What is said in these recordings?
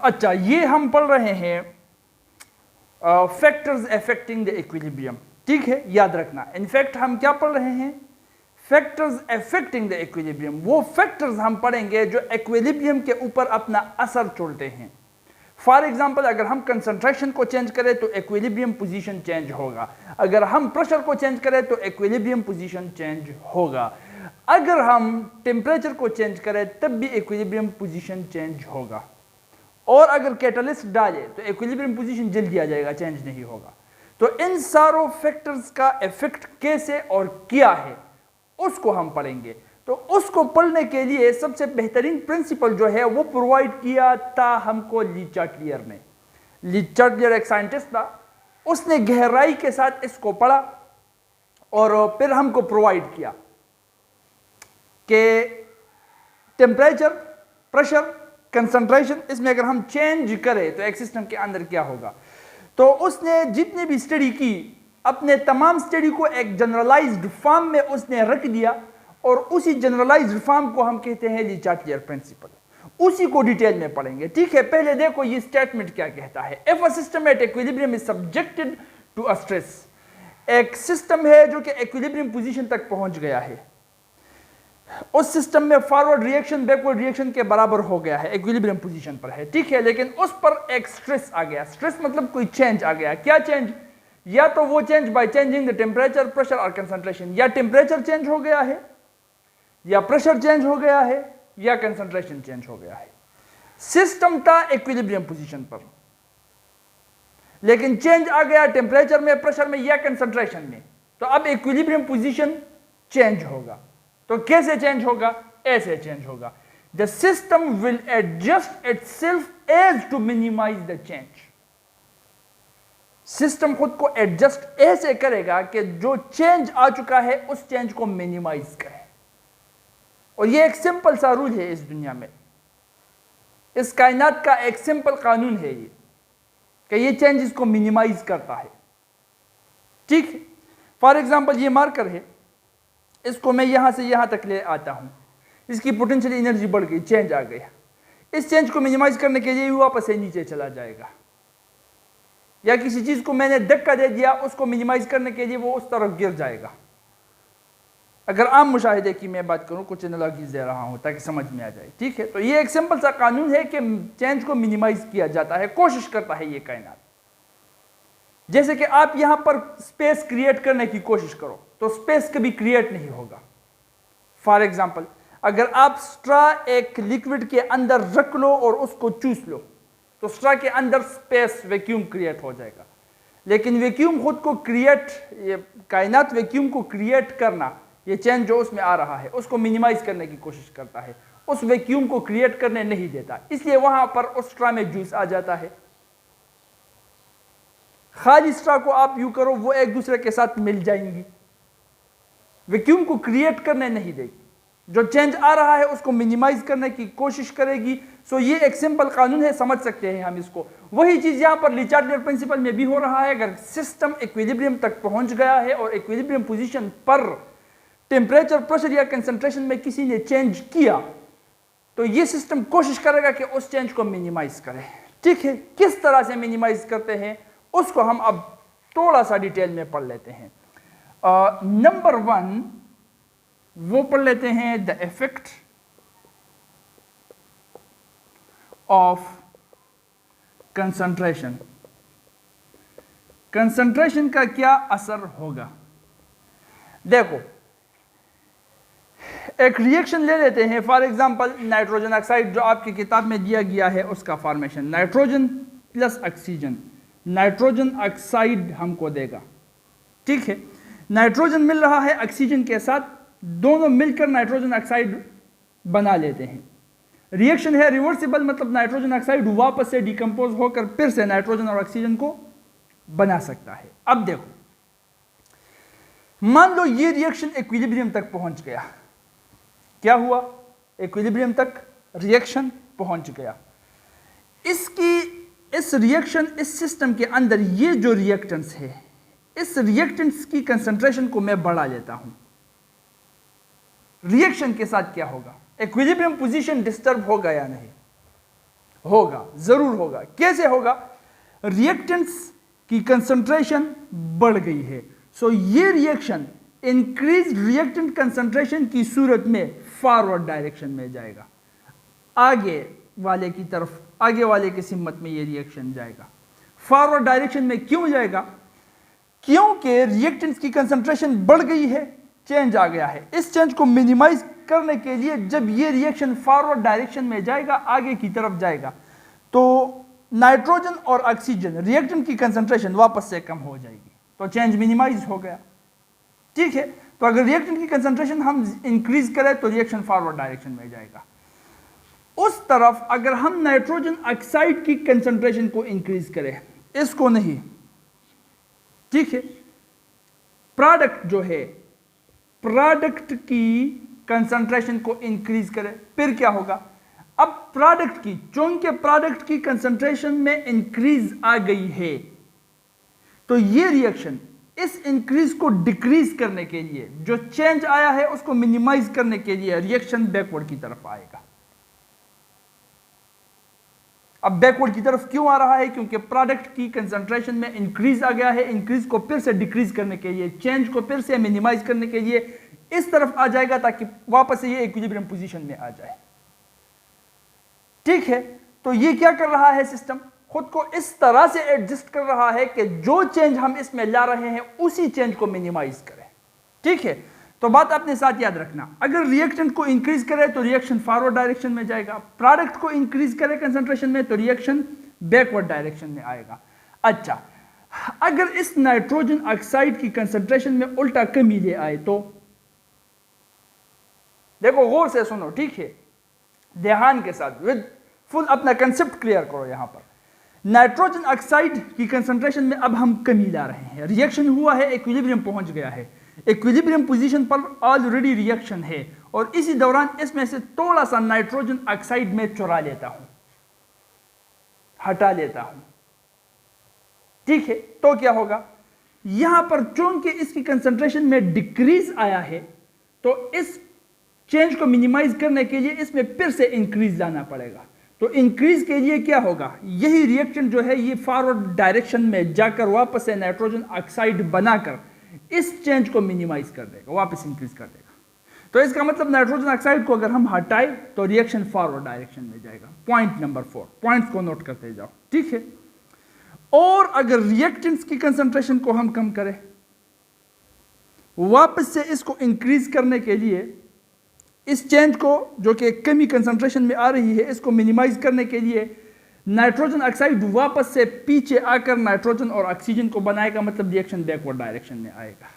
अच्छा, ये हम पढ़ रहे हैं फैक्टर्स अफेक्टिंग द इक्विलिब्रियम, ठीक है, याद रखना। इनफैक्ट हम क्या पढ़ रहे हैं? Factors affecting the equilibrium. वो फैक्टर्स हम पढ़ेंगे जो इक्विलिब्रियम के ऊपर अपना असर छोड़ते हैं। फॉर एग्जाम्पल, अगर हम कंसंट्रेशन को चेंज करें तो इक्विलिब्रियम पोजीशन चेंज होगा। अगर हम प्रेशर को चेंज करें तो इक्विलिब्रियम पोजीशन चेंज होगा। अगर हम टेम्परेचर को चेंज करें तब भी इक्विलिब्रियम पोजीशन चेंज होगा। और अगर कैटलिस्ट डाले तो इक्विलिब्रियम पोजीशन जल्दी आ जाएगा, चेंज नहीं होगा। तो इन सारों फैक्टर्स का इफेक्ट कैसे और क्या है उसको हम पढ़ेंगे। तो उसको पढ़ने के लिए सबसे बेहतरीन प्रिंसिपल जो है वो प्रोवाइड किया था हमको ली चाटलियर ने। ली चाटलियर एक साइंटिस्ट था, उसने गहराई के साथ इसको पढ़ा और फिर हमको प्रोवाइड किया कि टेम्परेचर, प्रेशर, कंसंट्रेशन, इसमें अगर हम चेंज करें तो एक सिस्टम के अंदर क्या होगा। तो उसने जितनी भी स्टडी की, अपने तमाम स्टडी को एक जनरलाइज्ड फॉर्म में उसने रख दिया और उसी जनरलाइज्ड फॉर्म को हम कहते हैं ली चाटलियर प्रिंसिपल। उसी को डिटेल में पढ़ेंगे, ठीक है। पहले देखो ये स्टेटमेंट क्या कहता है। If a system at equilibrium is subjected to a stress, एक सिस्टम है जो कि इक्विलिब्रियम पोजीशन तक पहुंच गया है, उस सिस्टम में फॉरवर्ड रिएक्शन बैकवर्ड रिएक्शन के बराबर हो गया है, इक्विलिब्रियम पोजीशन पर है, ठीक है। लेकिन उस पर एक स्ट्रेस आ गया। स्ट्रेस मतलब कोई चेंज आ गया। क्या चेंज? या तो वो change by changing the temperature, pressure और कंसंट्रेशन। या टेम्परेचर चेंज हो गया है, या प्रेशर चेंज हो गया है, या कंसंट्रेशन चेंज हो गया है। सिस्टम था इक्विलिब्रियम पोजीशन पर, लेकिन चेंज आ गया टेम्परेचर में, प्रेशर में या कंसंट्रेशन में। तो अब इक्विलिब्रियम पोजीशन चेंज होगा। तो कैसे चेंज होगा? ऐसे चेंज होगा। The system will adjust itself as to minimize the change. System खुद को एडजस्ट ऐसे करेगा कि जो चेंज आ चुका है उस चेंज को मिनिमाइज करे। और ये एक सिंपल सा रूल है इस दुनिया में, इस कायनात का एक सिंपल कानून है ये, कि ये चेंजेस को मिनिमाइज करता है, ठीक है। फॉर एग्जांपल, ये मार्कर है, इसको मैं यहां से यहां तक ले आता हूं, इसकी पोटेंशियल एनर्जी बढ़ गई, चेंज आ गया। इस चेंज को मिनिमाइज करने के लिए वापस से नीचे चला जाएगा। या किसी चीज को मैंने धक्का दे दिया, उसको मिनिमाइज करने के लिए वो उस तरफ गिर जाएगा। अगर आम मुशाहिदे की मैं बात करूं, कुछ एनालॉजीज दे रहा हूं ताकि समझ में आ जाए, ठीक है। तो ये एक सिंपल सा कानून है कि चेंज को मिनिमाइज किया जाता है, कोशिश करता है ये कायनात। जैसे कि आप यहां पर स्पेस क्रिएट करने की कोशिश करो तो स्पेस कभी क्रिएट नहीं होगा। फॉर एग्जाम्पल, अगर आप स्ट्रा एक लिक्विड के अंदर रख लो और उसको चूस लो तो स्ट्रा के अंदर स्पेस, वैक्यूम क्रिएट हो जाएगा। लेकिन वैक्यूम खुद को क्रिएट, ये कायनात वैक्यूम को क्रिएट करना, ये चेंज जो उसमें आ रहा है उसको मिनिमाइज करने की कोशिश करता है, उस वैक्यूम को क्रिएट करने नहीं देता। इसलिए वहां पर उस स्ट्रा में जूस आ जाता है। खाली स्ट्रा को आप यूं करो, वो एक दूसरे के साथ मिल जाएंगी, वैक्यूम को क्रिएट करने नहीं देगी। जो चेंज आ रहा है उसको मिनिमाइज करने की कोशिश करेगी। सो ये एक सिंपल कानून है, समझ सकते हैं हम इसको। वही चीज यहां पर ली चाटलियर प्रिंसिपल में भी हो रहा है। अगर सिस्टम इक्विलिब्रियम तक पहुंच गया है और इक्विलिब्रियम पोजीशन पर टेम्परेचर, प्रेशर या कंसंट्रेशन में किसी ने चेंज किया तो ये सिस्टम कोशिश करेगा कि उस चेंज को मिनिमाइज करे, ठीक है। किस तरह से मिनिमाइज करते हैं उसको हम अब थोड़ा सा डिटेल में पढ़ लेते हैं। नंबर 1 वो पढ़ लेते हैं, the effect of concentration. Concentration का क्या असर होगा? देखो, एक रिएक्शन ले लेते हैं, फॉर एग्जांपल नाइट्रोजन ऑक्साइड जो आपकी किताब में दिया गया है उसका formation, nitrogen plus oxygen, nitrogen oxide हमको देगा, ठीक है। नाइट्रोजन मिल रहा है ऑक्सीजन के साथ, दोनों मिलकर नाइट्रोजन ऑक्साइड बना लेते हैं। रिएक्शन है रिवर्सिबल, मतलब नाइट्रोजन ऑक्साइड वापस से डिकम्पोज होकर फिर से नाइट्रोजन और ऑक्सीजन को बना सकता है। अब देखो, मान लो ये रिएक्शन इक्विलिब्रियम तक पहुंच गया। क्या हुआ? इक्विलिब्रियम तक रिएक्शन पहुंच गया। इस रिएक्शन, इस सिस्टम के अंदर ये जो रिएक्टेंट्स है, इस रिएक्टेंट्स की कंसंट्रेशन को मैं बढ़ा लेता हूं। रिएक्शन के साथ क्या होगा? इक्विलिब्रियम पोजीशन डिस्टर्ब होगा या नहीं? होगा, जरूर होगा। कैसे होगा? रिएक्टेंट्स की कंसंट्रेशन बढ़ गई है, सो ये रिएक्शन इंक्रीज रिएक्टेंट कंसंट्रेशन की सूरत में फॉरवर्ड डायरेक्शन में जाएगा, आगे वाले की तरफ, आगे वाले की सिमत में ये रिएक्शन जाएगा। फॉरवर्ड डायरेक्शन में क्यों जाएगा? क्योंकि रिएक्टेंट्स की कंसंट्रेशन बढ़ गई है, चेंज आ गया है। इस चेंज को मिनिमाइज करने के लिए जब ये रिएक्शन फॉरवर्ड डायरेक्शन में जाएगा, आगे की तरफ जाएगा, तो नाइट्रोजन और ऑक्सीजन रिएक्टेंट की कंसंट्रेशन वापस से कम हो जाएगी, तो चेंज मिनिमाइज हो गया। ठीक है, तो अगर रिएक्टेंट की कंसंट्रेशन हम इंक्रीज करें तो रिएक्शन फॉरवर्ड डायरेक्शन में जाएगा। उस तरफ अगर हम नाइट्रोजन ऑक्साइड की कंसंट्रेशन को इंक्रीज करें, इसको नहीं, ठीक है, प्रोडक्ट जो है, प्रोडक्ट की कंसंट्रेशन को इंक्रीज करें, फिर क्या होगा? अब प्रोडक्ट की, चूंकि प्रोडक्ट की कंसंट्रेशन में इंक्रीज आ गई है, तो ये रिएक्शन इस इंक्रीज को डिक्रीज करने के लिए, जो चेंज आया है उसको मिनिमाइज करने के लिए रिएक्शन बैकवर्ड की तरफ आएगा। अब बैकवर्ड की तरफ क्यों आ रहा है? क्योंकि प्रोडक्ट की कंसंट्रेशन में इंक्रीज आ गया है, इंक्रीज को फिर से डिक्रीज करने के लिए, चेंज को फिर से मिनिमाइज करने के लिए इस तरफ आ जाएगा, ताकि वापस से ये इक्विलिब्रियम पोजीशन में आ जाए। ठीक है, तो ये क्या कर रहा है? सिस्टम खुद को इस तरह से एडजस्ट कर रहा है कि जो चेंज हम इसमें ला रहे हैं उसी चेंज को मिनिमाइज करें। ठीक है, तो बात अपने साथ याद रखना, अगर रिएक्टेंट को इंक्रीज करे तो रिएक्शन फॉरवर्ड डायरेक्शन में जाएगा, प्रोडक्ट को इंक्रीज करे कंसंट्रेशन में तो रिएक्शन बैकवर्ड डायरेक्शन में आएगा। अच्छा, अगर इस नाइट्रोजन ऑक्साइड की कंसंट्रेशन में उल्टा कमी ले आए तो देखो, गौर से सुनो, ठीक है, ध्यान के साथ, विद फुल अपना कंसेप्ट क्लियर करो। यहां पर नाइट्रोजन ऑक्साइड की कंसंट्रेशन में अब हम कमी ला रहे हैं, रिएक्शन हुआ है, इक्विलिब्रियम पहुंच गया है, इक्विलिब्रियम पोजीशन पर ऑलरेडी रिएक्शन है, और इसी दौरान इसमें से थोड़ा सा नाइट्रोजन ऑक्साइड में चुरा लेता हूं, हटा लेता हूं। ठीक है, तो क्या होगा? यहां पर चूंकि इसकी कंसंट्रेशन में डिक्रीज आया है, तो इस चेंज को मिनिमाइज करने के लिए इसमें फिर से इंक्रीज लाना पड़ेगा। तो इंक्रीज के लिए क्या होगा? यही रिएक्शन जो है ये फॉरवर्ड डायरेक्शन में जाकर वापस से नाइट्रोजन ऑक्साइड बनाकर इस चेंज को मिनिमाइज कर देगा, वापस इंक्रीज कर देगा। तो इसका मतलब नाइट्रोजन ऑक्साइड को अगर हम हटाएं तो रिएक्शन फॉरवर्ड डायरेक्शन में जाएगा। पॉइंट नंबर 4, पॉइंट्स को नोट करते जाओ। ठीक है, और अगर रिएक्टेंट्स की कंसंट्रेशन को हम कम करें, वापस से इसको इंक्रीज करने के लिए, इस चेंज को जो कि कमी कंसंट्रेशन में आ रही है इसको मिनिमाइज करने के लिए नाइट्रोजन ऑक्साइड वापस से पीछे आकर नाइट्रोजन और ऑक्सीजन को बनाएगा, मतलब रिएक्शन बैकवर्ड डायरेक्शन में आएगा।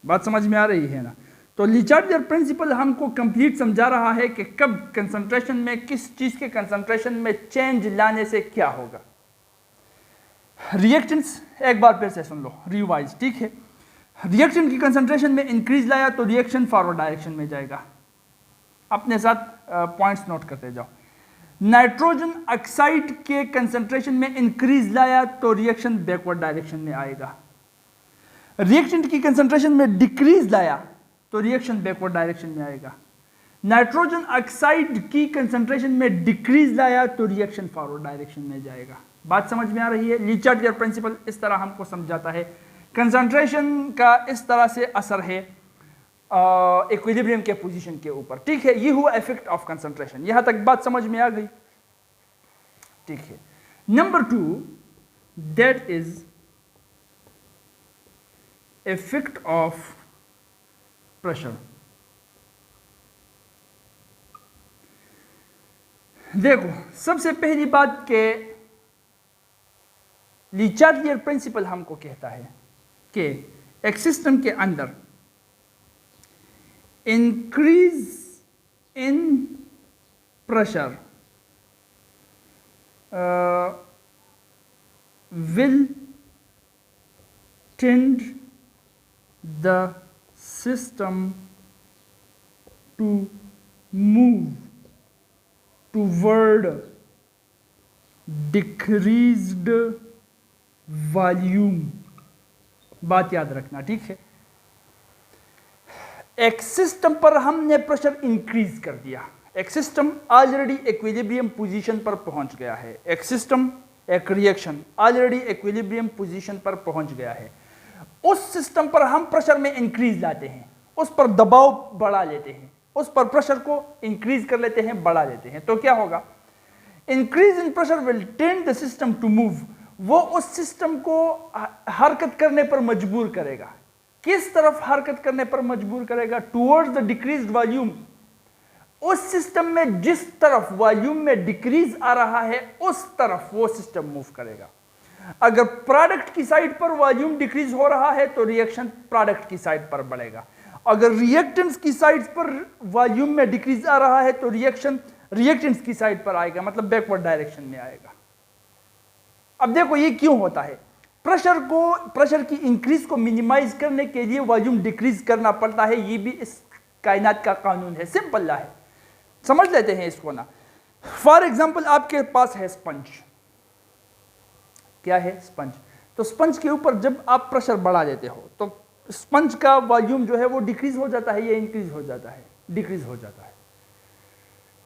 बात समझ में आ रही है ना? तो लीचार्डियर प्रिंसिपल हमको कंप्लीट समझा रहा है कि कब कंसंट्रेशन में, किस चीज के कंसंट्रेशन में चेंज लाने से क्या होगा। रिएक्टेंट्स एक बार फिर से सुन लो, रिवाइज। ठीक है, रिएक्टेंट की कंसंट्रेशन में इंक्रीज लाया तो रिएक्शन फॉरवर्ड डायरेक्शन में जाएगा। अपने साथ पॉइंट्स नोट करते जाओ। नाइट्रोजन ऑक्साइड के कंसंट्रेशन में इंक्रीज लाया तो रिएक्शन बैकवर्ड डायरेक्शन में आएगा। रिएक्टेंट की कंसंट्रेशन में डिक्रीज लाया तो रिएक्शन बैकवर्ड डायरेक्शन में आएगा। नाइट्रोजन ऑक्साइड की कंसंट्रेशन में डिक्रीज लाया तो रिएक्शन फॉरवर्ड डायरेक्शन में जाएगा। बात समझ में आ रही है? लीचार्डियर प्रिंसिपल इस तरह हमको समझाता है, कंसंट्रेशन का इस तरह से असर है इक्विलिब्रियम के पोजीशन के ऊपर। ठीक है, ये हुआ इफेक्ट ऑफ कंसंट्रेशन। यहां तक बात समझ में आ गई? ठीक है, number 2, that is effect of pressure. देखो, सबसे पहली बात के लीचार्डियर प्रिंसिपल हमको कहता है कि एक सिस्टम के अंदर increase in pressure will tend the system to move toward decreased volume। बात याद रखना, ठीक है। एक सिस्टम पर हमने प्रेशर इंक्रीज कर दिया, एक सिस्टम ऑलरेडी इक्विलिब्रियम पोजीशन पर पहुंच गया है, एक सिस्टम, एक रिएक्शन ऑलरेडी इक्विलिब्रियम पोजीशन पर पहुंच गया है। उस सिस्टम पर हम प्रेशर में इंक्रीज लाते हैं, उस पर दबाव बढ़ा लेते हैं, उस पर प्रेशर को इंक्रीज कर लेते हैं, बढ़ा लेते हैं, तो क्या होगा? Increase in pressure will tend the system to move. वो उस सिस्टम को हरकत करने पर मजबूर करेगा। किस तरफ हरकत करने पर मजबूर करेगा? Towards the decreased volume. उस सिस्टम में जिस तरफ वॉल्यूम में डिक्रीज आ रहा है उस तरफ वो सिस्टम मूव करेगा। अगर प्रोडक्ट की साइड पर वॉल्यूम डिक्रीज हो रहा है तो रिएक्शन प्रोडक्ट की साइड पर बढ़ेगा। अगर रिएक्टेंट्स की साइड पर वॉल्यूम में डिक्रीज आ रहा है तो रिएक्शन रिएक्टेंट्स की साइड पर आएगा, मतलब बैकवर्ड डायरेक्शन में आएगा। अब देखो ये क्यों होता है? प्रेशर की इंक्रीज को मिनिमाइज करने के लिए वॉल्यूम डिक्रीज करना पड़ता है। ये भी इस कायनात का कानून है, सिंपल ला है, समझ लेते हैं इसको ना। फॉर एग्जाम्पल आपके पास है स्पंज। क्या है? स्पंज। तो स्पंज के ऊपर जब आप प्रेशर बढ़ा देते हो तो स्पंज का वॉल्यूम जो है वो डिक्रीज हो जाता है या इंक्रीज हो जाता है? डिक्रीज हो जाता है।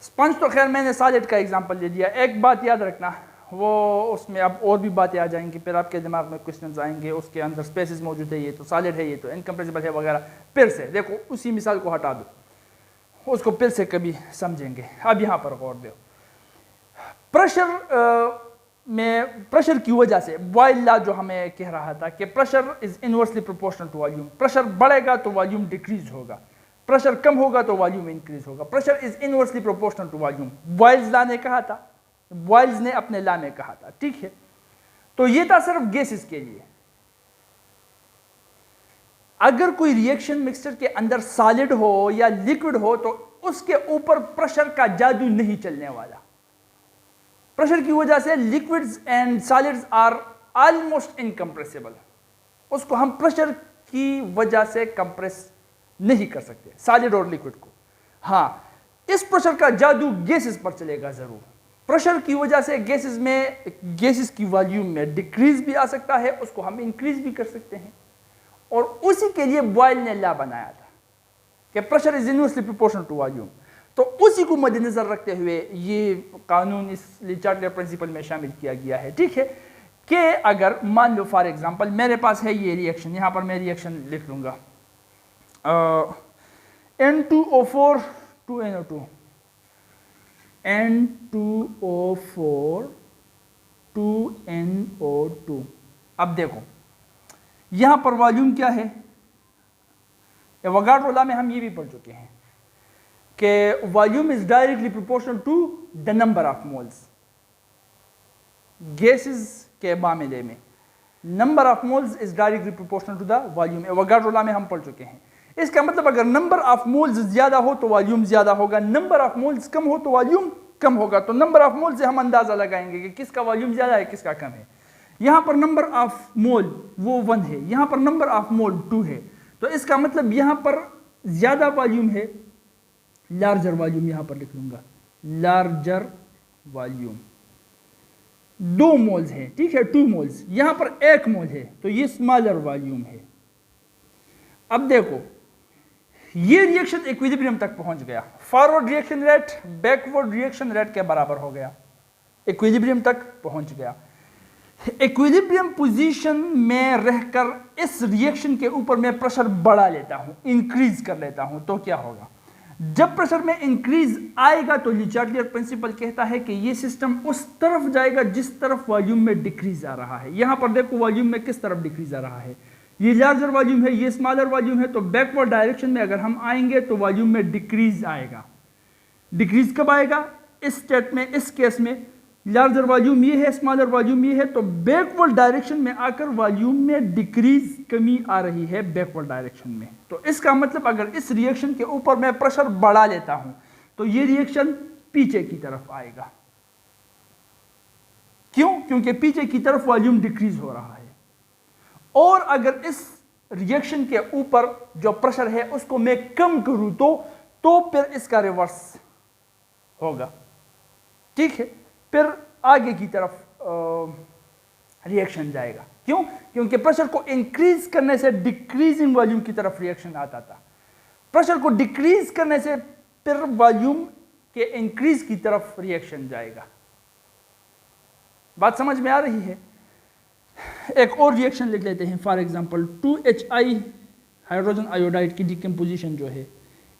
स्पंज तो खैर मैंने सॉलिड का एग्जांपल ले लिया। एक बात याद रखना, वो उसमें अब और भी बातें आ जाएंगी, फिर आपके दिमाग में क्वेश्चंस आएंगे, उसके अंदर स्पेसेस मौजूद है, ये तो सॉलिड है, ये तो इनकम्प्रेसिबल है वगैरह। फिर से देखो, उसी मिसाल को हटा दो, उसको फिर से कभी समझेंगे। अब यहाँ पर गौर दो, प्रेशर की वजह से बॉयल लॉ जो हमें कह रहा था कि pressure is inversely proportional to volume. Pressure बढ़ेगा तो वॉल्यूम डिक्रीज होगा, प्रेशर कम होगा तो वॉल्यूम इंक्रीज होगा। Pressure is inversely proportional to volume, Boyle's law ने कहा था, बॉयल्स ने अपने लॉ में कहा था, ठीक है। तो ये था सिर्फ गैसेस के लिए। अगर कोई रिएक्शन मिक्सचर के अंदर सॉलिड हो या लिक्विड हो तो उसके ऊपर प्रेशर का जादू नहीं चलने वाला। प्रेशर की वजह से liquids and solids are almost incompressible. उसको हम प्रेशर की वजह से कंप्रेस नहीं कर सकते, सॉलिड और लिक्विड को। हाँ, इस प्रेशर का जादू गैसेस पर चलेगा जरूर। प्रेशर की वजह से गैसेस की वॉल्यूम में डिक्रीज भी आ सकता है, उसको हम इंक्रीज भी कर सकते हैं। और उसी के लिए बॉयल ने लॉ बनाया था कि pressure is inversely proportional to volume. तो उसी को मद्देनजर रखते हुए ये कानून इस ले चार्टियर प्रिंसिपल में शामिल किया गया है, ठीक है। कि अगर मान लो फॉर एग्जांपल मेरे पास है ये रिएक्शन, यहां पर मैं रिएक्शन लिख लूंगा N2O4 2NO2, N2O4 2NO2। अब देखो यहां पर वॉल्यूम क्या है? एवोगाड्रो लॉ में हम ये भी पढ़ चुके हैं कि volume is directly proportional to the number of moles. Gases के मामले में number of moles is directly proportional to the volume. Avogadro law में हम पढ़ चुके हैं। इसका मतलब अगर नंबर ऑफ मोल्स ज्यादा हो तो वॉल्यूम ज्यादा होगा, नंबर ऑफ मोल्स कम हो तो वॉल्यूम कम होगा। तो नंबर ऑफ मोल से हम अंदाजा लगाएंगे कि किसका वॉल्यूम ज्यादा है, किसका कम है। यहां पर नंबर ऑफ मोल वो 1 है, यहां पर नंबर ऑफ मोल 2 है। तो इसका मतलब यहां पर ज्यादा वॉल्यूम है, लार्जर वॉल्यूम यहां पर लिख लूंगा, लार्जर वॉल्यूम। 2 मोल्स है, ठीक है, 2 मोल्स, यहां पर 1 मोल है, तो ये स्मॉलर वॉल्यूम है। अब देखो ये रिएक्शन इक्विलिब्रियम तक पहुंच गया। Forward reaction rate backward reaction rate के बराबर हो गया, इक्विलिब्रियम तक पहुंच गया। इक्विलिब्रियम पोजीशन में रहकर इस रिएक्शन के ऊपर मैं प्रेशर बढ़ा लेता हूं, इंक्रीज कर लेता हूं, तो क्या होगा? जब प्रेशर में इंक्रीज आएगा तो ले चार्टियर प्रिंसिपल कहता है कि ये सिस्टम उस तरफ जाएगा जिस तरफ वॉल्यूम में डिक्रीज आ रहा है। यहां पर देखो वॉल्यूम में किस तरफ डिक्रीज आ रहा है, ये लार्जर वॉल्यूम है, ये स्मॉलर वॉल्यूम है। तो बैकवर्ड डायरेक्शन में अगर हम आएंगे तो वॉल्यूम में डिक्रीज आएगा। डिक्रीज कब आएगा? इस स्टेट में, इस केस में लार्जर वॉल्यूम ये है, स्मॉलर वॉल्यूम ये है, तो बैकवर्ड डायरेक्शन में आकर वॉल्यूम में डिक्रीज, कमी आ रही है बैकवर्ड डायरेक्शन में। तो इसका मतलब अगर इस रिएक्शन के ऊपर मैं प्रेशर बढ़ा लेता हूं तो ये रिएक्शन पीछे की तरफ आएगा। क्यों? क्योंकि पीछे की तरफ वॉल्यूम डिक्रीज हो रहा है। और अगर इस रिएक्शन के ऊपर जो प्रेशर है उसको मैं कम करूं तो फिर इसका रिवर्स होगा, ठीक है। फिर आगे की तरफ रिएक्शन जाएगा। क्यों? क्योंकि प्रेशर को इंक्रीज करने से डिक्रीजिंग वॉल्यूम की तरफ रिएक्शन आता था। प्रेशर को डिक्रीज करने से फिर वॉल्यूम के इंक्रीज की तरफ रिएक्शन जाएगा। बात समझ में आ रही है? एक और रिएक्शन लिख लेते हैं। For example 2HI hydrogen iodide की डिकम्पोजिशन जो है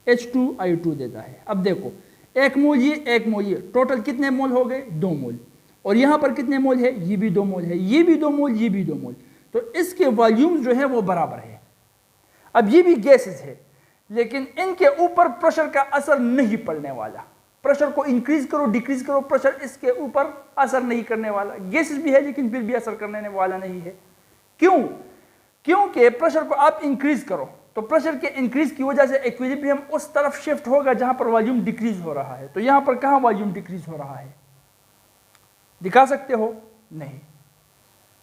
H2I2 देता है। अब देखो, एक मोल ये, एक मोल ये, टोटल कितने मोल हो गए? 2 मोल। और यहाँ पर कितने मोल है? ये भी 2 मोल है, ये भी 2 मोल, ये भी 2 मोल। तो इसके वॉल्यूम्स जो है वो बराबर है। अब ये भी गैसेस है, लेकिन इनके ऊपर प्रेशर का असर नहीं पड़ने वाला। प्रेशर को इंक्रीज करो डिक्रीज करो, प्रेशर इसके ऊपर असर नहीं करने वाला। गैसेस भी है लेकिन फिर भी असर करने वाला नहीं है। क्यों? क्योंकि प्रेशर को आप इंक्रीज करो तो प्रेशर के इंक्रीज की वजह से इक्विलिब्रियम उस तरफ शिफ्ट होगा जहां पर वॉल्यूम डिक्रीज हो रहा है। तो यहां पर कहां वॉल्यूम डिक्रीज हो रहा है? दिखा सकते हो? नहीं।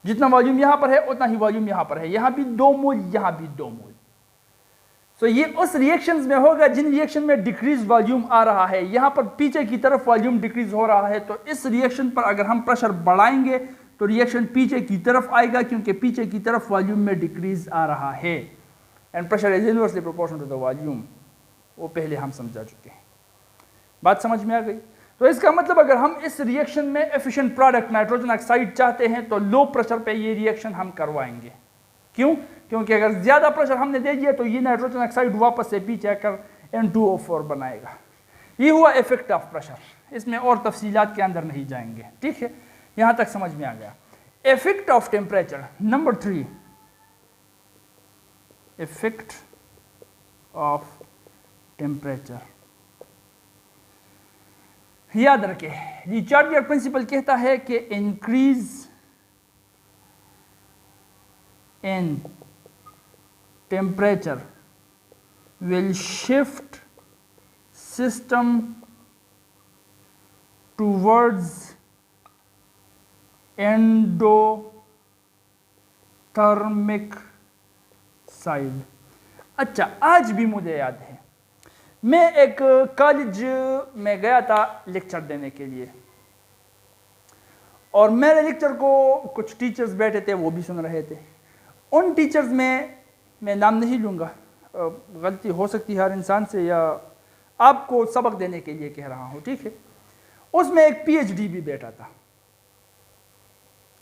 जितना वॉल्यूम यहां पर है उतना ही वॉल्यूम यहां पर है। यहां भी 2 मोल, यहां भी 2 मोल। तो ये उस रिएक्शंस में होगा जिन रिएक्शन में डिक्रीज वॉल्यूम आ रहा है। यहां पर पीछे की तरफ वॉल्यूम डिक्रीज हो रहा है, तो इस रिएक्शन पर अगर हम प्रेशर बढ़ाएंगे तो रिएक्शन पीछे की तरफ आएगा, क्योंकि पीछे की तरफ वॉल्यूम में डिक्रीज आ रहा है। And pressure is inversely proportional to the volume. वो पहले हम समझा चुके हैं। बात समझ में आ गई? तो इसका मतलब अगर हम इस रिएक्शन में एफिशिएंट प्रोडक्ट नाइट्रोजन ऑक्साइड चाहते हैं तो लो प्रेशर पे ये रिएक्शन हम करवाएंगे। क्यों? क्योंकि अगर ज्यादा प्रेशर हमने दे दिया तो ये नाइट्रोजन ऑक्साइड वापस से पीछे आकर N2O4 बनाएगा। ये हुआ इफेक्ट ऑफ प्रेशर। इसमें और तफसीलात के अंदर नहीं जाएंगे, ठीक है? यहां तक समझ में आ गया। Effect of temperature number 3, effect of temperature. याद रखें, रिचार्डियर प्रिंसिपल कहता है कि increase in temperature will shift system towards endothermic side. अच्छा, आज भी मुझे याद है, मैं एक कॉलेज में गया था लेक्चर देने के लिए, और मेरे लेक्चर को कुछ टीचर्स बैठे थे, वो भी सुन रहे थे। उन टीचर्स में मैं नाम नहीं लूँगा, गलती हो सकती है हर इंसान से, या आपको सबक देने के लिए कह रहा हूँ, ठीक है? उसमें एक PhD भी बैठा था।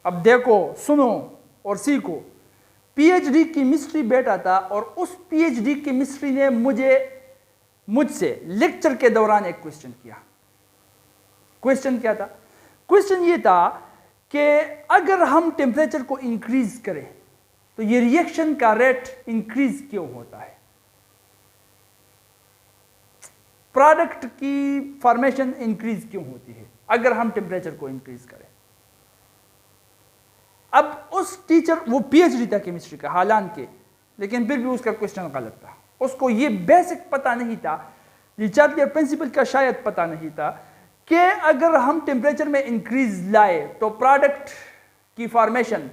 अब देखो, सुनो और सीखो। PhD की मिस्ट्री बैठा था, और उस PhD की मिस्ट्री ने मुझसे लेक्चर के दौरान एक क्वेश्चन किया। क्वेश्चन क्या था? क्वेश्चन ये था कि अगर हम टेम्परेचर को इंक्रीज करें तो ये रिएक्शन का रेट इंक्रीज क्यों होता है? प्रोडक्ट की फॉर्मेशन इंक्रीज क्यों होती है अगर हम टेम्परेचर को इंक्रीज करें? अब उस टीचर, वो PhD था केमिस्ट्री का हालांकि, लेकिन फिर भी उसका क्वेश्चन गलत था। उसको ये बेसिक पता नहीं था, रिचार्डियर प्रिंसिपल का शायद पता नहीं था कि अगर हम टेम्परेचर में इंक्रीज लाए तो प्रोडक्ट की फॉर्मेशन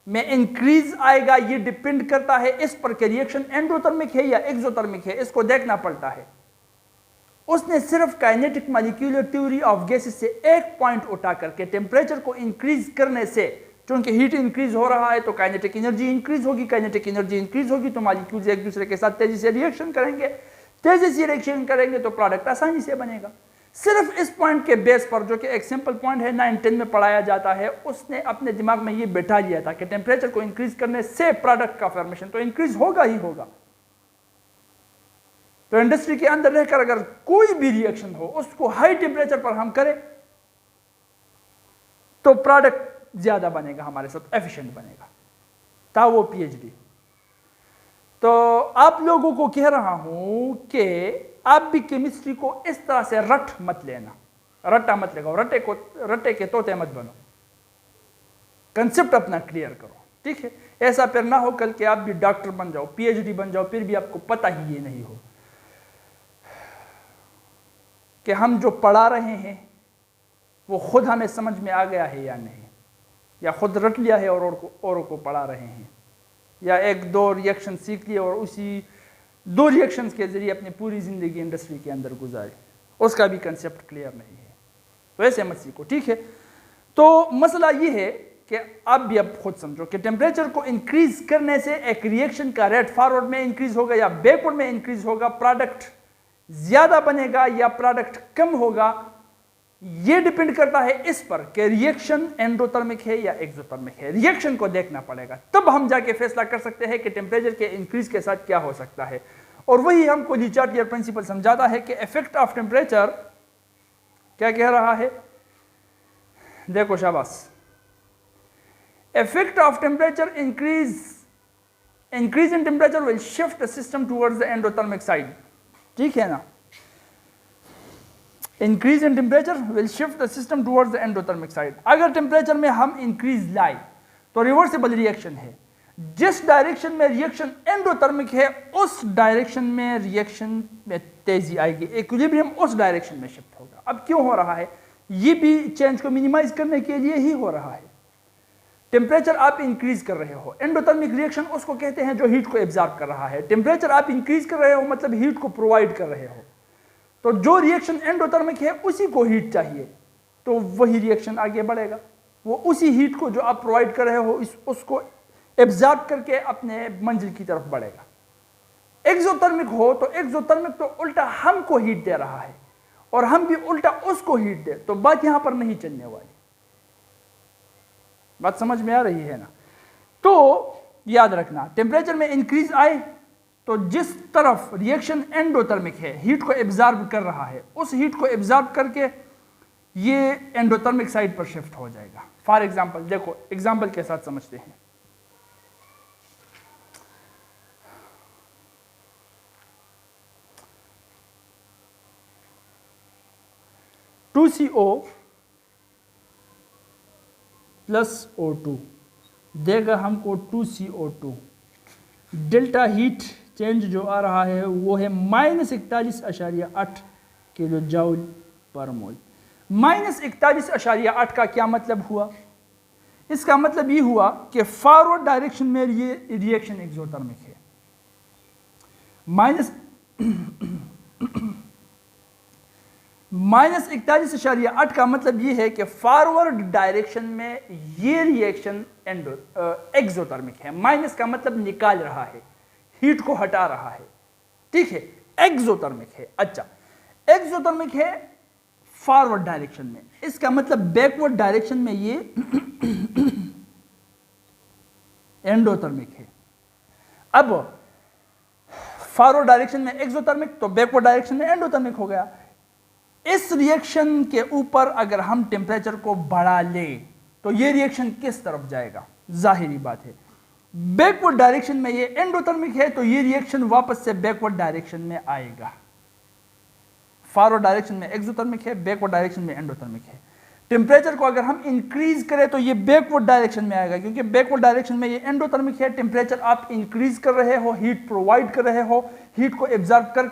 में इंक्रीज आएगा। ये डिपेंड करता है इस पर कि रिएक्शन एंडोथर्मिक है या एक्सोथर्मिक है, इसको देखना पड़ता है। उसने सिर्फ kinetic molecular theory of gases से एक पॉइंट उठा करके टेम्परेचर को इंक्रीज करने से, क्योंकि हीट इंक्रीज हो रहा है तो काइनेटिक एनर्जी इंक्रीज होगी, काइनेटिक एनर्जी इंक्रीज होगी तो मॉलिक्यूल्स एक दूसरे के साथ तेजी से रिएक्शन करेंगे, तेजी से रिएक्शन करेंगे तो प्रोडक्ट आसानी से बनेगा। सिर्फ इस पॉइंट के बेस पर, जो कि एक सिंपल पॉइंट है, 9-10 में पढ़ाया जाता है, उसने अपने दिमाग में ये बैठा लिया था कि टेम्परेचर को इंक्रीज करने से प्रोडक्ट का फॉर्मेशन तो इंक्रीज होगा ही होगा। तो इंडस्ट्री के अंदर रहकर अगर कोई भी रिएक्शन हो उसको हाई टेम्परेचर पर हम करें तो प्रोडक्ट ज्यादा बनेगा, हमारे साथ एफिशिएंट बनेगा। था वो PhD। तो आप लोगों को कह रहा हूं कि आप भी केमिस्ट्री को इस तरह से रट मत लेना, रट्टा मत लगाओ, रट्टे के तोते मत बनो। कंसेप्ट अपना क्लियर करो, ठीक है? ऐसा फिर ना हो कल के आप भी डॉक्टर बन जाओ, PhD बन जाओ, फिर भी आपको पता ही ये नहीं हो कि हम जो पढ़ा रहे हैं वो खुद हमें समझ में आ गया है या नहीं, या खुद रट लिया है और औरों को पढ़ा रहे हैं, या 1-2 रिएक्शन सीख लिए और उसी 2 रिएक्शंस के जरिए अपनी पूरी जिंदगी इंडस्ट्री के अंदर गुजारी, उसका भी कंसेप्ट क्लियर नहीं है। तो ऐसे मत सीखो, ठीक है? तो मसला ये है कि आप भी अब खुद समझो कि टेम्परेचर को इंक्रीज करने से एक रिएक्शन का रेट फॉरवर्ड में इंक्रीज होगा या बैकवर्ड में इंक्रीज होगा, प्रोडक्ट ज्यादा बनेगा या प्रोडक्ट कम होगा, यह डिपेंड करता है इस पर कि रिएक्शन एंडोथर्मिक है या एक्सोथर्मिक है। रिएक्शन को देखना पड़ेगा, तब हम जाके फैसला कर सकते हैं कि टेम्परेचर के इंक्रीज के साथ क्या हो सकता है। और वही हमको लीचार्टियर प्रिंसिपल समझाता है कि इफेक्ट ऑफ टेम्परेचर क्या कह रहा है। देखो शाबाश, effect of temperature increase in temperature will shift the system towards the endothermic side, ठीक है ना। increase in temperature will shift the system towards the endothermic side। अगर टेम्परेचर में हम इंक्रीज लाए तो रिवर्सिबल रिएक्शन है, जिस डायरेक्शन में रिएक्शन एंडोथर्मिक है उस डायरेक्शन में रिएक्शन में तेजी आएगी, इक्विलिब्रियम उस डायरेक्शन में शिफ्ट होगा। अब क्यों हो रहा है, ये भी चेंज को मिनिमाइज करने के लिए ही हो रहा है। टेम्परेचर आप इंक्रीज कर रहे हो, एंडोथर्मिक रिएक्शन उसको कहते हैं जो हीट को एब्जॉर्ब कर रहा है। टेम्परेचर आप इंक्रीज कर रहे हो मतलब हीट को प्रोवाइड कर रहे हो, तो जो रिएक्शन एंडोथर्मिक है उसी को हीट चाहिए, तो वही रिएक्शन आगे बढ़ेगा। वो उसी हीट को जो आप प्रोवाइड कर रहे हो उसको एब्जॉर्ब करके अपने मंजिल की तरफ बढ़ेगा। एक्सोथर्मिक हो तो एक्सोथर्मिक तो उल्टा हमको हीट दे रहा है और हम भी उल्टा उसको हीट दे, तो बात यहां पर नहीं चलने वाली। बात समझ में आ रही है ना। तो याद रखना, टेम्परेचर में इंक्रीज आए तो जिस तरफ रिएक्शन एंडोथर्मिक है, हीट को एब्जॉर्ब कर रहा है, उस हीट को एब्जॉर्ब करके ये एंडोथर्मिक साइड पर शिफ्ट हो जाएगा। फॉर एग्जांपल देखो, एग्जांपल के साथ समझते हैं। CO प्लस O2 देगा हमको 2CO2। डेल्टा हीट चेंज जो आ रहा है वो है -41.8 किलो जूल पर मोल। -41.8 का क्या मतलब हुआ, इसका मतलब ये हुआ कि फॉरवर्ड डायरेक्शन में ये रिएक्शन एक्सोथर्मिक है। -41.8 का मतलब ये है कि फॉरवर्ड डायरेक्शन में ये रिएक्शन एक्सोथर्मिक है। माइनस का मतलब निकाल रहा है, हीट को हटा रहा है, ठीक है, एक्सोथर्मिक है। अच्छा, एक्सोथर्मिक है फॉरवर्ड डायरेक्शन में, इसका मतलब बैकवर्ड डायरेक्शन में ये एंडोथर्मिक है। अब फॉरवर्ड डायरेक्शन में एक्सोथर्मिक तो बैकवर्ड डायरेक्शन में एंडोथर्मिक हो गया। इस रिएक्शन के ऊपर अगर हम टेम्परेचर को बढ़ा ले तो ये रिएक्शन किस तरफ जाएगा, जाहिरी बात है बैकवर्ड डायरेक्शन में ये एंडोथर्मिक है तो ये रिएक्शन वापस से बैकवर्ड डायरेक्शन में आएगा। फॉरवर्ड डायरेक्शन में एक्सोथर्मिक है, बैकवर्ड डायरेक्शन में एंडोथर्मिक है। टेम्परेचर को अगर हम इंक्रीज करें तो ये बैकवर्ड डायरेक्शन में आएगा, क्योंकि बैकवर्ड डायरेक्शन में ये एंडोथर्मिक है। टेम्परेचर आप इंक्रीज कर रहे हो, हीट प्रोवाइड कर रहे हो, हीट को एब्जॉर्ब कर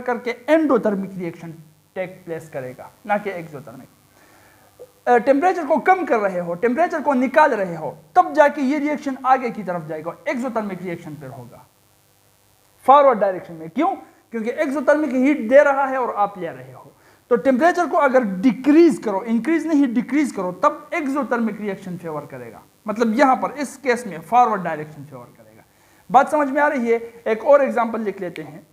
करके एंडोथर्मिक रिएक्शन टेक प्लेस करेगा, ना कि एक्सोथर्मिक। टेम्परेचर को कम कर रहे हो, टेम्परेचर को निकाल रहे हो, तब जाके ये रिएक्शन आगे की तरफ जाएगा, एक्सोथर्मिक रिएक्शन पर होगा फॉरवर्ड डायरेक्शन में। क्यों? क्योंकि एक्सोथर्मिक हीट दे रहा है और आप ले रहे हो। तो टेम्परेचर को अगर डिक्रीज करो, इंक्रीज नहीं डिक्रीज करो, तब एक्सोथर्मिक रिएक्शन फेवर करेगा। मतलब यहां पर इस केस में फॉरवर्ड डायरेक्शन फेवर करेगा। बात समझ में आ रही है? एक और एग्जांपल लिख लेते हैं।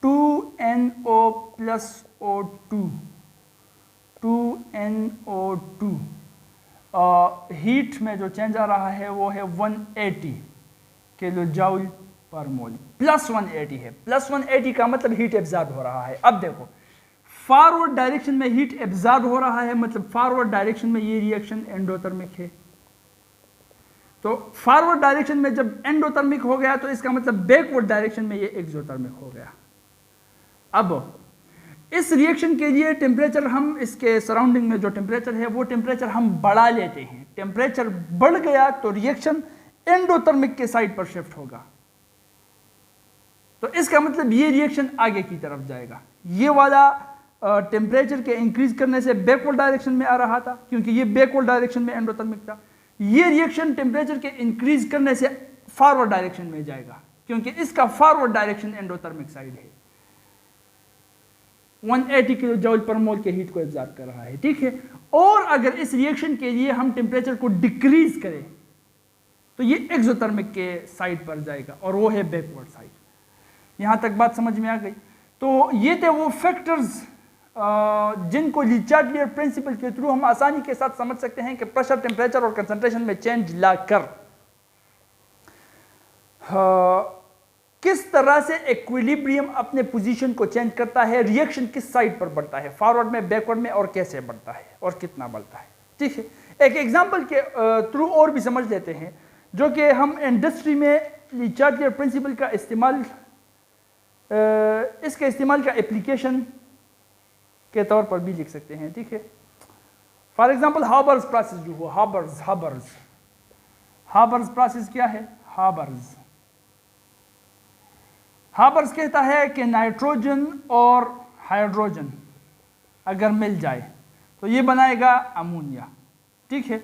2NO plus O2, 2NO2 heat में जो चेंज आ रहा है वो है 180 किलो जूल पर मोल। प्लस 180 है, प्लस 180 का मतलब हीट एब्जॉर्ब हो रहा है। अब देखो, फॉरवर्ड डायरेक्शन में हीट एब्जॉर्ब हो रहा है, मतलब फॉरवर्ड डायरेक्शन में ये रिएक्शन एंडोथर्मिक है। तो फॉरवर्ड डायरेक्शन में जब एंडोथर्मिक हो गया तो इसका मतलब बैकवर्ड डायरेक्शन में ये एक्सोथर्मिक हो गया। अब इस रिएक्शन के लिए टेम्परेचर हम इसके सराउंडिंग में जो टेम्परेचर है वो टेम्परेचर हम बढ़ा लेते हैं। टेम्परेचर बढ़ गया तो रिएक्शन एंडोथर्मिक के साइड पर शिफ्ट होगा, तो इसका मतलब ये रिएक्शन आगे की तरफ जाएगा। ये वाला टेम्परेचर के इंक्रीज करने से बैकवर्ड डायरेक्शन में आ रहा था, क्योंकि ये बैकवर्ड डायरेक्शन में एंडोथर्मिक था। ये रिएक्शन टेम्परेचर के इंक्रीज करने से फॉरवर्ड डायरेक्शन में जाएगा, क्योंकि इसका फॉरवर्ड डायरेक्शन एंडोथर्मिक साइड है। 180 किलो जूल पर मोल के हीट को एब्जॉर्ब कर रहा है, ठीक है। और अगर इस रिएक्शन के लिए हम टेम्परेचर को डिक्रीज करें तो ये एक्सोथर्मिक के साइड पर जाएगा और वो है बैकवर्ड साइड। यहाँ तक बात समझ में आ गई। तो ये थे वो फैक्टर्स जिनको ली चार्टियर प्रिंसिपल के थ्रू हम आसानी के साथ समझ सकते हैं कि प्रेशर, टेम्परेचर और कंसंट्रेशन में चेंज लाकर किस तरह से इक्विलिब्रियम अपने पोजीशन को चेंज करता है, रिएक्शन किस साइड पर बढ़ता है, फॉरवर्ड में, बैकवर्ड में, और कैसे बढ़ता है और कितना बढ़ता है। ठीक है, एक एग्जांपल के थ्रू और भी समझ लेते हैं, जो कि हम इंडस्ट्री में ली चार्टियर प्रिंसिपल का इस्तेमाल, इसके इस्तेमाल का एप्लीकेशन के तौर पर भी लिख सकते हैं। ठीक है, फॉर एग्जांपल हाबर्स प्रोसेस जो हुआ, हाबर्स प्रोसेस क्या है? हाबर्स कहता है कि नाइट्रोजन और हाइड्रोजन अगर मिल जाए तो ये बनाएगा अमोनिया। ठीक है,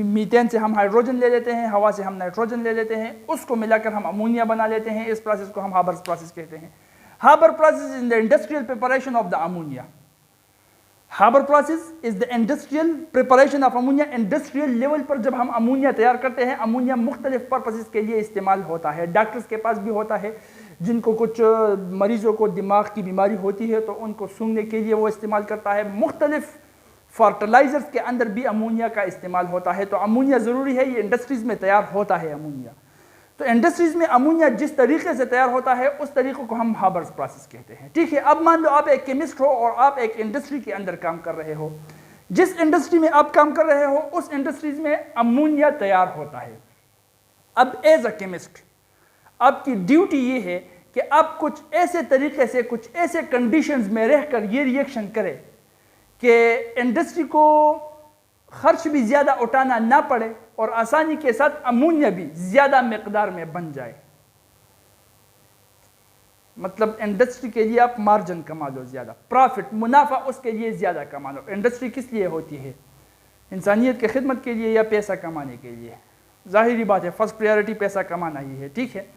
मीथेन से हम हाइड्रोजन ले लेते हैं, हवा से हम नाइट्रोजन ले लेते हैं, उसको मिलाकर हम अमोनिया बना लेते हैं। इस प्रोसेस को हम हाबर्स प्रोसेस कहते हैं। Haber process is the industrial preparation of the ammonia. Haber process is the industrial preparation of ammonia. Industrial level पर जब हम अमोनिया तैयार करते हैं, अमोनिया मुख्तलिफ पर्पसेस के लिए इस्तेमाल होता है। डॉक्टर्स के पास भी होता है, जिनको कुछ मरीजों को दिमाग की बीमारी होती है तो उनको सूंघने के लिए वो इस्तेमाल करता है। मुख्तलिफ फर्टिलाइजर्स के अंदर भी अमोनिया का इस्तेमाल होता है। तो अमोनिया ज़रूरी है, ये इंडस्ट्रीज़ में तैयार होता है अमोनिया। तो इंडस्ट्रीज़ में अमोनिया जिस तरीके से तैयार होता है उस तरीक़े को हम हाबर्स प्रोसेस कहते हैं। ठीक है, अब मान लो आप एक केमिस्ट हो और आप एक इंडस्ट्री के अंदर काम कर रहे हो। जिस इंडस्ट्री में आप काम कर रहे हो उस इंडस्ट्रीज़ में अमोनिया तैयार होता है। अब एज अ केमिस्ट आपकी ड्यूटी ये है कि आप कुछ ऐसे तरीके से, कुछ ऐसे कंडीशंस में रहकर ये रिएक्शन करें कि इंडस्ट्री को खर्च भी ज़्यादा उठाना ना पड़े और आसानी के साथ अमोनिया भी ज़्यादा मकदार में बन जाए। मतलब इंडस्ट्री के लिए आप मार्जिन कमा लो, ज़्यादा प्रॉफिट, मुनाफा उसके लिए ज़्यादा कमा लो। इंडस्ट्री किस लिए होती है? इंसानियत की खिदमत के लिए या पैसा कमाने के लिए? जाहिर बात है फर्स्ट प्रायोरिटी पैसा कमाना ही है। ठीक है,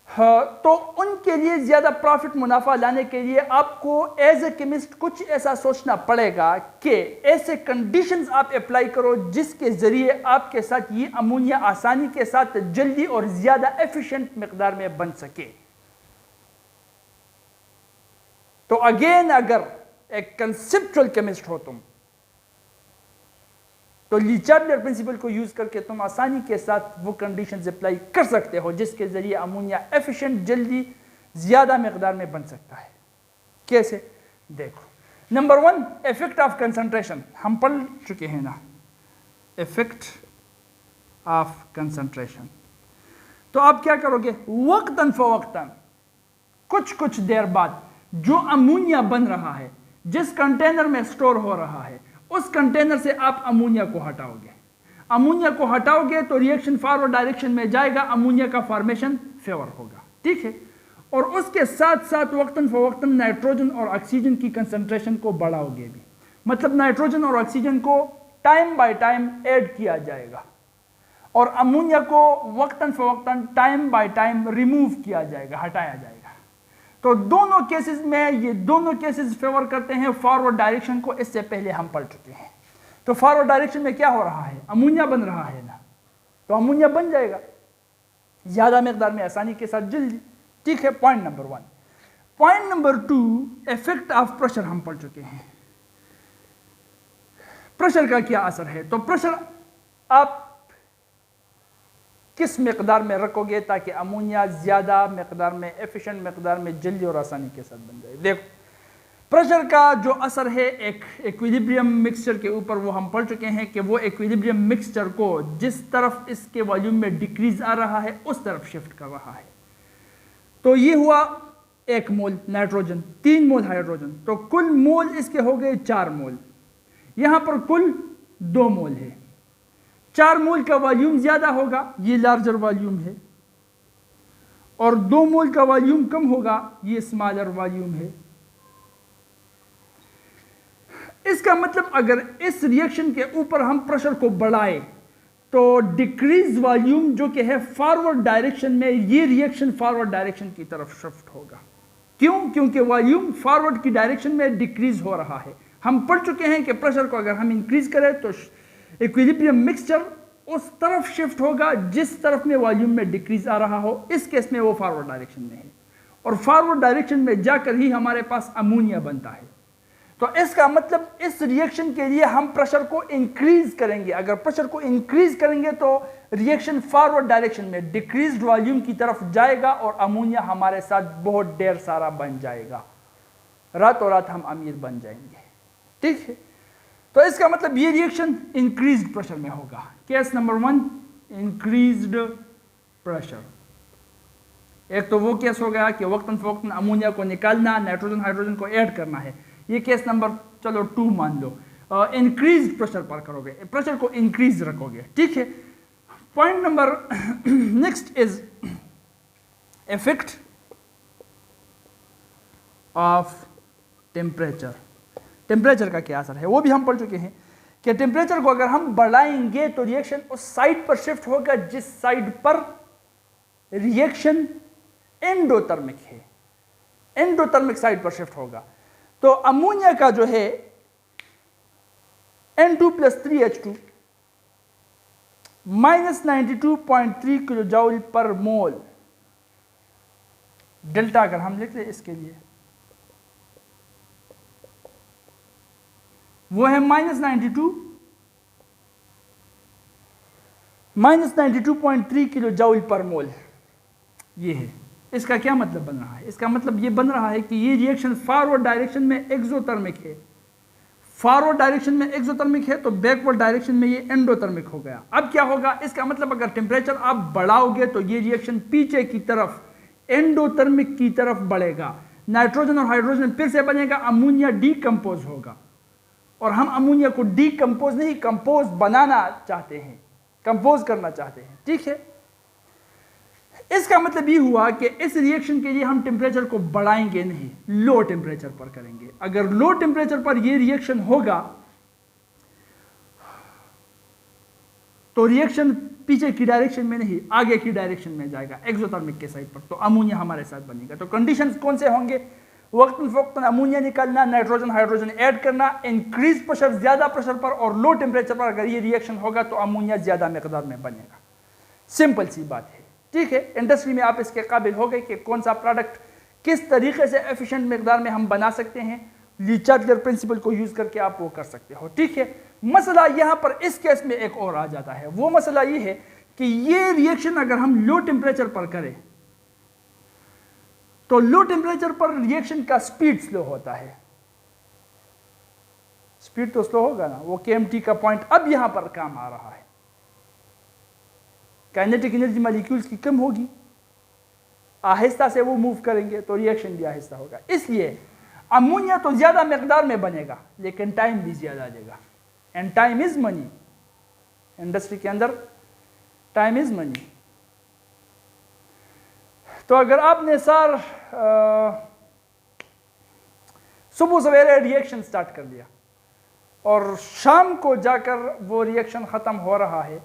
तो उनके लिए ज़्यादा प्रॉफिट, मुनाफा लाने के लिए आपको एज ए केमिस्ट कुछ ऐसा सोचना पड़ेगा कि ऐसे कंडीशंस आप अप्लाई करो जिसके ज़रिए आपके साथ ये अमोनिया आसानी के साथ जल्दी और ज़्यादा एफिशिएंट मकदार में बन सके। तो अगेन अगर एक कंसेप्चुअल केमिस्ट हो तुम, तो ली चार्टियर प्रिंसिपल को यूज करके तुम आसानी के साथ वो कंडीशंस अप्लाई कर सकते हो जिसके जरिए अमोनिया एफिशिएंट, जल्दी, ज्यादा मकदार में बन सकता है। कैसे? देखो, नंबर 1 इफेक्ट ऑफ कंसंट्रेशन हम पढ़ चुके हैं ना, इफेक्ट ऑफ कंसंट्रेशन। तो आप क्या करोगे? वक्तन फवक्तन, कुछ देर बाद जो अमोनिया बन रहा है, जिस कंटेनर में स्टोर हो रहा है, उस कंटेनर से आप अमोनिया को हटाओगे। अमोनिया को हटाओगे तो रिएक्शन फॉरवर्ड डायरेक्शन में जाएगा, अमोनिया का फॉर्मेशन फेवर होगा। ठीक है, और उसके साथ साथ वक्तन फवक्तन नाइट्रोजन और ऑक्सीजन की कंसंट्रेशन को बढ़ाओगे भी। मतलब नाइट्रोजन और ऑक्सीजन को टाइम बाय टाइम ऐड किया जाएगा और अमोनिया को वक्तन फवक्तन टाइम बाय टाइम रिमूव किया जाएगा, हटाया जाएगा। तो दोनों केसेस में ये दोनों केसेस फेवर करते हैं फॉरवर्ड डायरेक्शन को। इससे पहले हम पढ़ चुके हैं। तो फॉरवर्ड डायरेक्शन में क्या हो रहा है? अमोनिया बन रहा है ना, तो अमोनिया बन जाएगा ज्यादा मकदार में, आसानी के साथ, जल्दी। ठीक है, point number 1। Point number 2 effect of pressure हम पढ़ चुके हैं। प्रेशर का क्या असर है? तो प्रेशर आप किस मकदार में रखोगे ताकि अमोनिया ज़्यादा मकदार में, एफिशिएंट मकदार में, जल्दी और आसानी के साथ बन जाए। देखो, प्रेशर का जो असर है एक इक्विलिब्रियम मिक्सचर के ऊपर, वो हम पढ़ चुके हैं कि वो इक्विलिब्रियम मिक्सचर को जिस तरफ इसके वॉल्यूम में डिक्रीज आ रहा है उस तरफ शिफ्ट कर रहा है। तो ये हुआ 1 मोल नाइट्रोजन, 3 मोल हाइड्रोजन, तो कुल मोल इसके हो गए 4 मोल। यहाँ पर कुल 2 मोल है। 4 मोल का वॉल्यूम ज्यादा होगा, ये लार्जर वॉल्यूम है, और 2 मोल का वॉल्यूम कम होगा, ये स्मॉलर वॉल्यूम है। इसका मतलब अगर इस रिएक्शन के ऊपर हम प्रेशर को बढ़ाएं तो डिक्रीज वॉल्यूम जो कि है फॉरवर्ड डायरेक्शन में, ये रिएक्शन फॉरवर्ड डायरेक्शन की तरफ शिफ्ट होगा। क्यों? क्योंकि वॉल्यूम फॉरवर्ड की डायरेक्शन में डिक्रीज हो रहा है। हम पढ़ चुके हैं कि प्रेशर को अगर हम इंक्रीज करें तो इक्विलिब्रियम मिक्सचर उस तरफ शिफ्ट होगा जिस तरफ में वॉल्यूम में डिक्रीज आ रहा हो। इस केस में वो फॉरवर्ड डायरेक्शन में है, और फॉरवर्ड डायरेक्शन में जाकर ही हमारे पास अमोनिया बनता है। तो इसका मतलब इस रिएक्शन के लिए हम प्रेशर को इंक्रीज करेंगे। अगर प्रेशर को इंक्रीज करेंगे तो रिएक्शन फॉरवर्ड डायरेक्शन में डिक्रीज्ड वॉल्यूम की तरफ जाएगा और अमोनिया हमारे साथ बहुत ढेर सारा बन जाएगा। रातों रात हम अमीर बन जाएंगे। ठीक है, तो इसका मतलब ये रिएक्शन इंक्रीज्ड प्रेशर में होगा। Case number 1 increased pressure. एक तो वो केस हो गया कि वक्तन फवक्तन अमोनिया को निकालना, नाइट्रोजन हाइड्रोजन को ऐड करना है। ये केस नंबर चलो 2 मान लो। इंक्रीज प्रेशर पर करोगे, प्रेशर को इंक्रीज रखोगे। ठीक है, point number next is effect of temperature. Temperature का क्या असर है वो भी हम पढ़ चुके हैं कि टेम्परेचर को अगर हम बढ़ाएंगे तो रिएक्शन उस साइड पर शिफ्ट होगा जिस साइड पर रिएक्शन एंडोथर्मिक है, एंडोथर्मिक साइड पर शिफ्ट होगा। तो अमोनिया का जो है N2+3H2 -92.3 किलो जूल पर मोल। डेल्टा अगर हम लिख लें इसके लिए वो है -92.3 किलो जूल पर मोल। ये है, इसका क्या मतलब बन रहा है? इसका मतलब ये बन रहा है कि ये रिएक्शन फॉरवर्ड डायरेक्शन में एक्सोथर्मिक है। फॉरवर्ड डायरेक्शन में एक्सोथर्मिक है तो बैकवर्ड डायरेक्शन में ये एंडोथर्मिक हो गया। अब क्या होगा? इसका मतलब अगर टेम्परेचर आप बढ़ाओगे तो ये रिएक्शन पीछे की तरफ एंडोथर्मिक की तरफ बढ़ेगा। नाइट्रोजन और हाइड्रोजन फिर से बनेगा, अमोनिया डीकंपोज होगा। और हम अमोनिया को डीकंपोज नहीं, कंपोज बनाना चाहते हैं, कंपोज करना चाहते हैं। ठीक है, इसका मतलब ये हुआ कि इस रिएक्शन के लिए हम टेम्परेचर को बढ़ाएंगे नहीं, लो टेम्परेचर पर करेंगे। अगर लो टेम्परेचर पर ये रिएक्शन होगा तो रिएक्शन पीछे की डायरेक्शन में नहीं, आगे की डायरेक्शन में जाएगा, एक्सोथर्मिक के साइड पर। तो अमोनिया हमारे साथ बनेगा। तो कंडीशंस कौन से होंगे? वक्तन फवक्तन अमोनिया निकालना, नाइट्रोजन हाइड्रोजन ऐड करना, इंक्रीज प्रेशर ज्यादा प्रेशर पर और लो टेम्परेचर पर अगर ये रिएक्शन होगा तो अमोनिया ज्यादा मिकदार में बनेगा। सिंपल सी बात है। ठीक है, इंडस्ट्री में आप इसके काबिल हो गए कि कौन सा प्रोडक्ट किस तरीके से एफिशिएंट मिकदार में हम बना सकते हैं। ली चार्टलर प्रिंसिपल को यूज करके आप वो कर सकते हो। ठीक है, मसला यहां पर इस केस में एक और आ जाता है। वो मसला ये है कि ये रिएक्शन अगर हम लो टेम्परेचर पर करें तो लो टेम्परेचर पर रिएक्शन का स्पीड स्लो होता है। स्पीड तो स्लो होगा ना, वो KMT का पॉइंट अब यहां पर काम आ रहा है। काइनेटिक एनर्जी मॉलिक्यूल्स की कम होगी, आहिस्ता से वो मूव करेंगे तो रिएक्शन भी आहिस्ता होगा। इसलिए अमोनिया तो ज्यादा मिकदार में बनेगा लेकिन टाइम भी ज्यादा लेगा। And time is money. Industry के अंदर टाइम इज मनी। तो अगर आपने सर सुबह सवेरे रिएक्शन स्टार्ट कर दिया और शाम को जाकर वो रिएक्शन खत्म हो रहा है,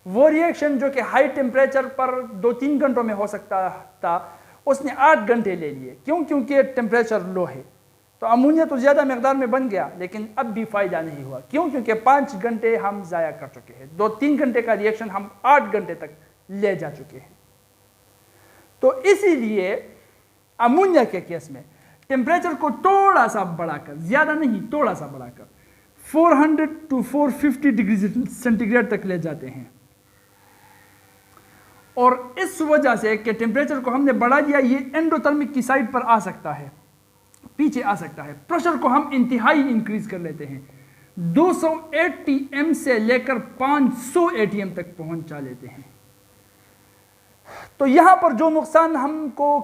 वो रिएक्शन जो कि हाई टेम्परेचर पर 2-3 घंटों में हो सकता था, उसने 8 घंटे ले लिए। क्यों? क्योंकि टेम्परेचर लो है। तो अमोनिया तो ज़्यादा मकदार में बन गया लेकिन अब भी फ़ायदा नहीं हुआ। क्यों? क्योंकि 5 घंटे हम ज़ाया कर चुके हैं। 2-3 घंटे का रिएक्शन हम 8 घंटे तक ले जा चुके हैं। तो इसीलिए अमोनिया के केस में टेम्परेचर को थोड़ा सा बढ़ाकर, ज़्यादा नहीं थोड़ा सा बढ़ाकर 400 to 450 डिग्री सेंटीग्रेड तक ले जाते हैं। और इस वजह से कि टेम्परेचर को हमने बढ़ा दिया, ये एंडोथर्मिक की साइड पर आ सकता है, पीछे आ सकता है। प्रेशर को हम इंतहाई इंक्रीज कर लेते हैं, 200 ATM से लेकर 500 ATM तक पहुंचा लेते हैं। तो यहां पर जो नुकसान हमको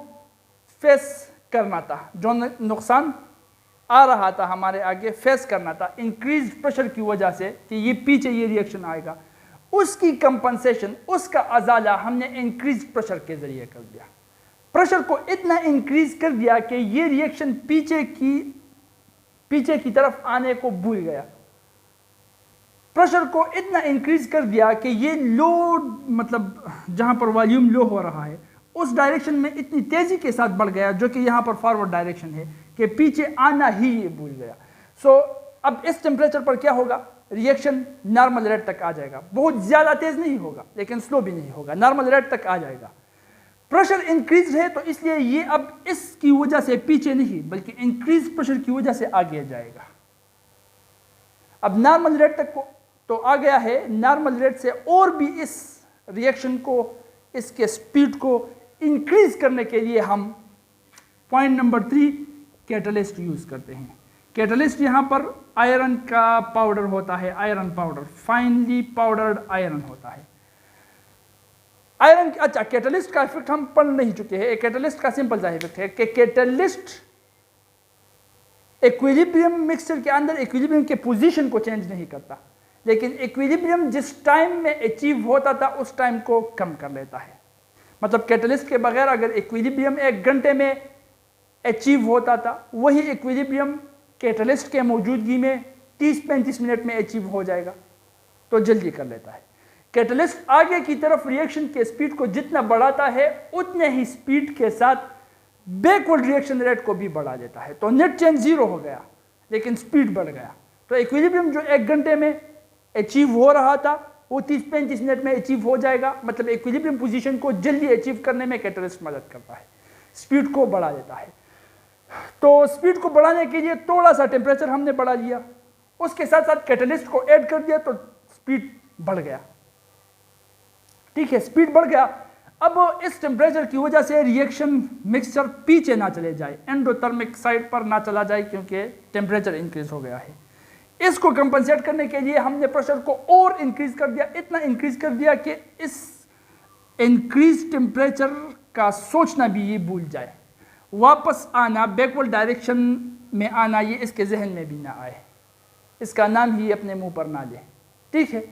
फेस करना था, जो नुकसान आ रहा था हमारे आगे फेस करना था इंक्रीज प्रेशर की वजह से कि ये पीछे ये रिएक्शन आएगा, उसकी कंपनसेशन, उसका अजाला हमने इंक्रीज प्रेशर के जरिए कर दिया। प्रेशर को इतना इंक्रीज कर दिया कि ये रिएक्शन पीछे की तरफ आने को भूल गया। प्रेशर को इतना इंक्रीज कर दिया कि ये लो, मतलब जहां पर वॉल्यूम लो हो रहा है उस डायरेक्शन में इतनी तेजी के साथ बढ़ गया, जो कि यहां पर फॉरवर्ड डायरेक्शन है, कि पीछे आना ही ये भूल गया। सो अब इस टेम्परेचर पर क्या होगा? रिएक्शन नॉर्मल रेट तक आ जाएगा। बहुत ज़्यादा तेज़ नहीं होगा लेकिन स्लो भी नहीं होगा, नॉर्मल रेट तक आ जाएगा। प्रेशर इंक्रीज है तो इसलिए ये अब इसकी वजह से पीछे नहीं बल्कि इंक्रीज प्रेशर की वजह से आगे जाएगा। अब नॉर्मल रेट तक तो आ गया है, नॉर्मल रेट से और भी इस रिएक्शन को, इसके स्पीड को इंक्रीज करने के लिए हम पॉइंट नंबर 3 कैटलिस्ट यूज करते हैं। कैटलिस्ट यहाँ पर आयरन का पाउडर होता है, iron powder, finally powdered iron होता है। आयरन, अच्छा कैटलिस्ट का इफेक्ट हम पढ़ नहीं चुके हैं। कैटलिस्ट का सिंपल सा इफेक्ट है कि कैटलिस्ट इक्विलिब्रियम मिक्सचर के अंदर इक्विलिब्रियम के पोजीशन को चेंज नहीं करता, लेकिन इक्विलिब्रियम जिस टाइम में अचीव होता था उस टाइम को कम कर लेता है। मतलब कैटलिस्ट के बगैर अगर इक्विलिब्रियम 1 घंटे में अचीव होता था, वही इक्विलिब्रियम कैटलिस्ट के मौजूदगी में 30-35 मिनट में अचीव हो जाएगा, तो जल्दी कर लेता है। कैटलिस्ट आगे की तरफ रिएक्शन के स्पीड को जितना बढ़ाता है उतने ही स्पीड के साथ बैकवर्ड रिएक्शन रेट को भी बढ़ा देता है। तो नेट चेंज 0 हो गया लेकिन स्पीड बढ़ गया। तो इक्विलिब्रियम जो 1 घंटे में अचीव हो रहा था वो 30-35 मिनट में अचीव हो जाएगा। मतलब इक्विलिब्रियम पोजीशन को जल्दी अचीव करने में कैटलिस्ट मदद करता है, स्पीड को बढ़ा देता है। तो स्पीड को बढ़ाने के लिए थोड़ा सा टेम्परेचर हमने बढ़ा लिया, उसके साथ साथ कैटलिस्ट को ऐड कर दिया तो स्पीड बढ़ गया। ठीक है, स्पीड बढ़ गया। अब इस टेम्परेचर की वजह से रिएक्शन मिक्सचर पीछे ना चले जाए, एंडोथर्मिक साइड पर ना चला जाए, क्योंकि टेम्परेचर इंक्रीज हो गया है। इसको कंपनसेट करने के लिए हमने प्रेशर को और इंक्रीज कर दिया, इतना इंक्रीज कर दिया कि इस इंक्रीज टेम्परेचर का सोचना भी ये भूल जाए। वापस आना, बैकवर्ड डायरेक्शन में आना, ये इसके जहन में भी ना आए, इसका नाम ही अपने मुंह पर ना ले। ठीक है,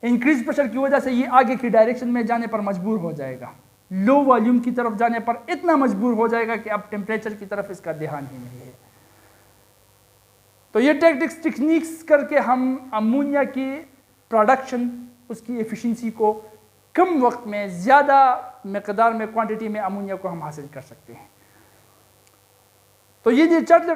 इंक्रीज प्रेशर की वजह से ये आगे की डायरेक्शन में जाने पर मजबूर हो जाएगा, लो वॉल्यूम की तरफ जाने पर इतना मजबूर हो जाएगा कि अब टेम्परेचर की तरफ इसका ध्यान ही नहीं है। तो ये टेक्निक्स करके हम अमोनिया की प्रोडक्शन, उसकी एफिशिएंसी को कम वक्त में ज़्यादा मकदार में, क्वांटिटी में अमोनिया को हम हासिल कर सकते हैं। तो ये चार्ट